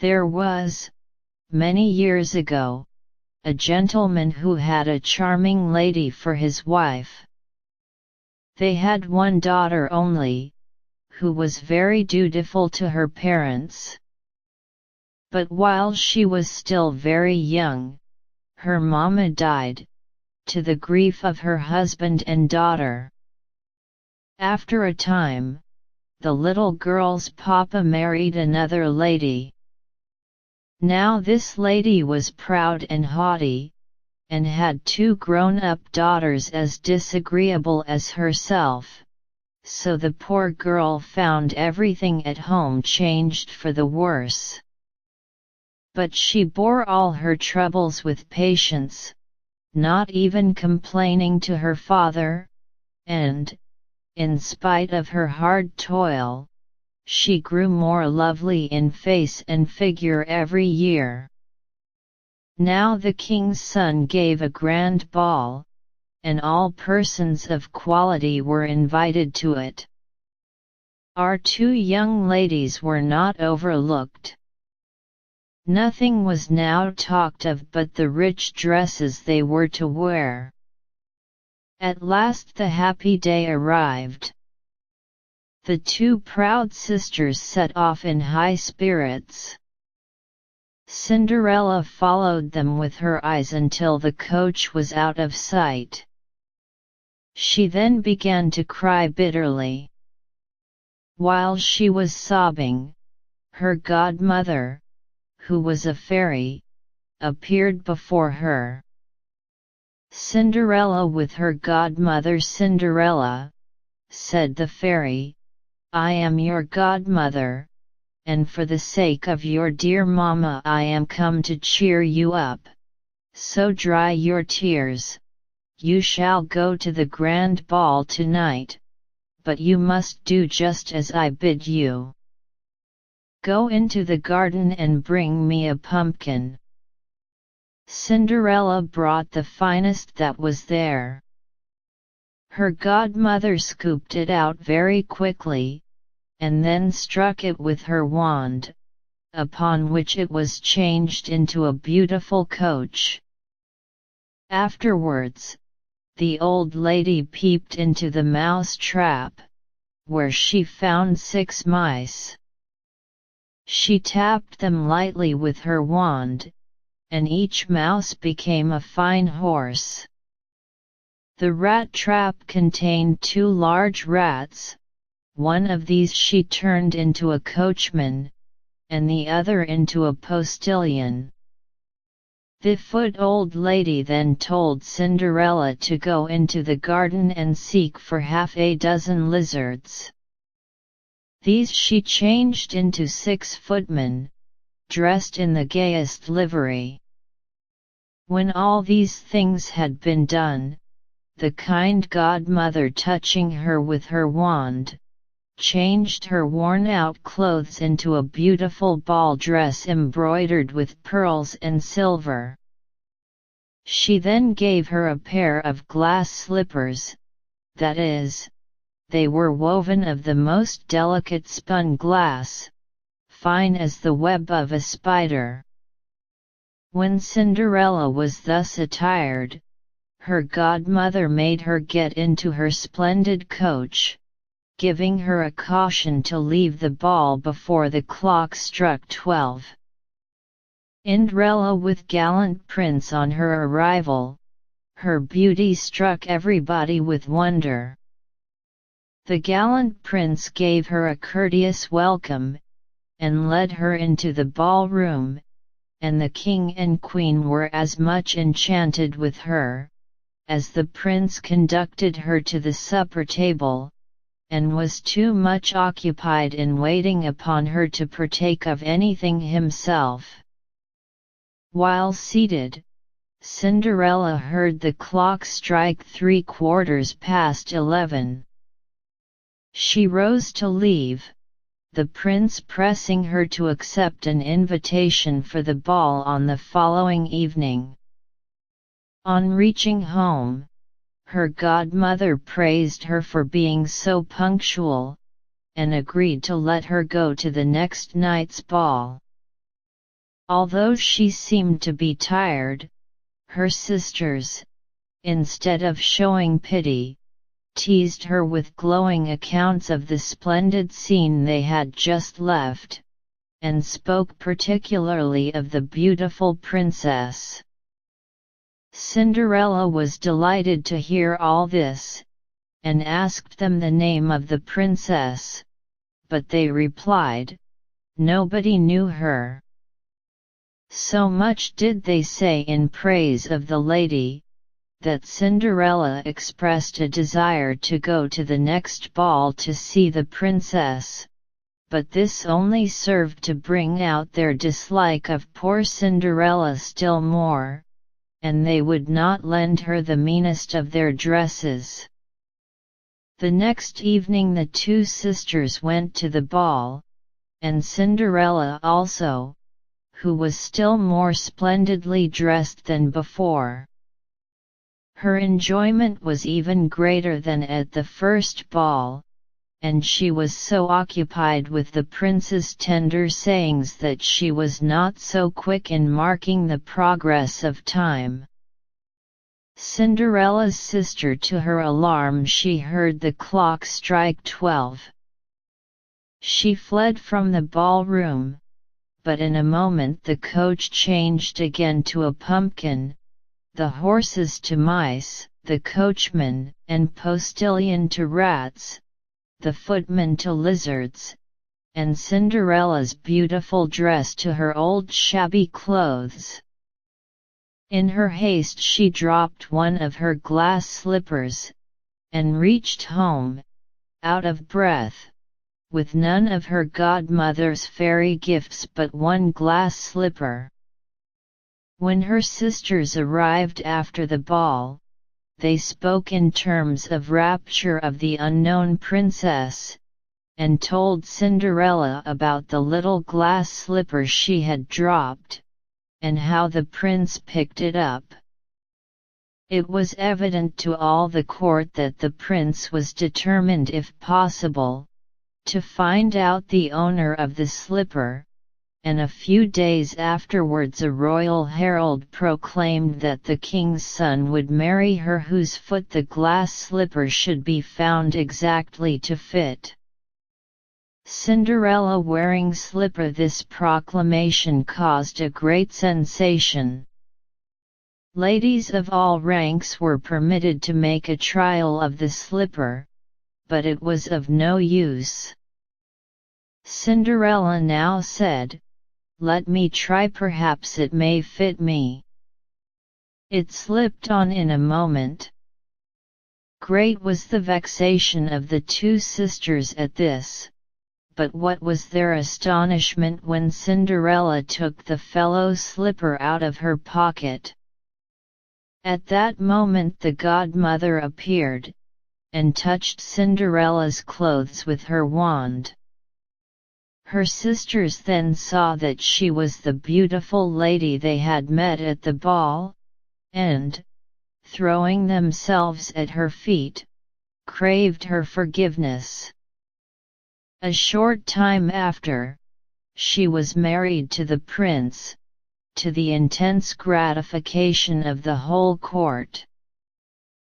There was, many years ago, a gentleman who had a charming lady for his wife. They had one daughter only, who was very dutiful to her parents. But while she was still very young, her mamma died, to the grief of her husband and daughter. After a time, the little girl's papa married another lady. Now this lady was proud and haughty, and had two grown-up daughters as disagreeable as herself, so the poor girl found everything at home changed for the worse. But she bore all her troubles with patience, not even complaining to her father, and, in spite of her hard toil, she grew more lovely in face and figure every year. Now the king's son gave a grand ball, and all persons of quality were invited to it. Our two young ladies were not overlooked. Nothing was now talked of but the rich dresses they were to wear. At last the happy day arrived. The two proud sisters set off in high spirits. Cinderella followed them with her eyes until the coach was out of sight. She then began to cry bitterly. While she was sobbing, her godmother, who was a fairy, appeared before her. "Cinderella with her godmother Cinderella," said the fairy, "I am your godmother, and for the sake of your dear mamma I am come to cheer you up. So dry your tears. You shall go to the grand ball tonight, but you must do just as I bid you. Go into the garden and bring me a pumpkin." Cinderella brought the finest that was there. Her godmother scooped it out very quickly, and then struck it with her wand, upon which it was changed into a beautiful coach. Afterwards, the old lady peeped into the mouse trap, where she found 6 mice. She tapped them lightly with her wand, and each mouse became a fine horse. The rat trap contained 2 large rats. One of these she turned into a coachman, and the other into a postilion. The foot old lady then told Cinderella to go into the garden and seek for half a dozen lizards. These she changed into 6 footmen, dressed in the gayest livery. When all these things had been done, the kind godmother, touching her with her wand, changed her worn-out clothes into a beautiful ball dress embroidered with pearls and silver. She then gave her a pair of glass slippers, that is, they were woven of the most delicate spun glass, fine as the web of a spider. When Cinderella was thus attired, her godmother made her get into her splendid coach, giving her a caution to leave the ball before the clock struck 12. Cinderella with gallant prince on her arrival, her beauty struck everybody with wonder. The gallant prince gave her a courteous welcome, and led her into the ballroom, and the king and queen were as much enchanted with her, as the prince conducted her to the supper table, and was too much occupied in waiting upon her to partake of anything himself. While seated, Cinderella heard the clock strike 11:15. She rose to leave, the prince pressing her to accept an invitation for the ball on the following evening. On reaching home, her godmother praised her for being so punctual, and agreed to let her go to the next night's ball. Although she seemed to be tired, her sisters, instead of showing pity, teased her with glowing accounts of the splendid scene they had just left, and spoke particularly of the beautiful princess. Cinderella was delighted to hear all this, and asked them the name of the princess, but they replied, nobody knew her. So much did they say in praise of the lady, that Cinderella expressed a desire to go to the next ball to see the princess, but this only served to bring out their dislike of poor Cinderella still more, and they would not lend her the meanest of their dresses. The next evening the two sisters went to the ball, and Cinderella also, who was still more splendidly dressed than before. Her enjoyment was even greater than at the first ball, and she was so occupied with the prince's tender sayings that she was not so quick in marking the progress of time. Cinderella's sister, to her alarm, she heard the clock strike 12. She fled from the ballroom, but in a moment the coach changed again to a pumpkin, the horses to mice, the coachman and postilion to rats, the footman to lizards, and Cinderella's beautiful dress to her old shabby clothes. In her haste she dropped one of her glass slippers, and reached home, out of breath, with none of her godmother's fairy gifts but one glass slipper. When her sisters arrived after the ball, they spoke in terms of rapture of the unknown princess, and told Cinderella about the little glass slipper she had dropped, and how the prince picked it up. It was evident to all the court that the prince was determined, if possible, to find out the owner of the slipper, and a few days afterwards a royal herald proclaimed that the king's son would marry her whose foot the glass slipper should be found exactly to fit. Cinderella wearing slipper. This proclamation caused a great sensation. Ladies of all ranks were permitted to make a trial of the slipper, but it was of no use. Cinderella now said, "Let me try, perhaps it may fit me." It slipped on in a moment. Great was the vexation of the two sisters at this, but what was their astonishment when Cinderella took the fellow slipper out of her pocket. At that moment the godmother appeared, and touched Cinderella's clothes with her wand. Her sisters then saw that she was the beautiful lady they had met at the ball, and, throwing themselves at her feet, craved her forgiveness. A short time after, she was married to the prince, to the intense gratification of the whole court.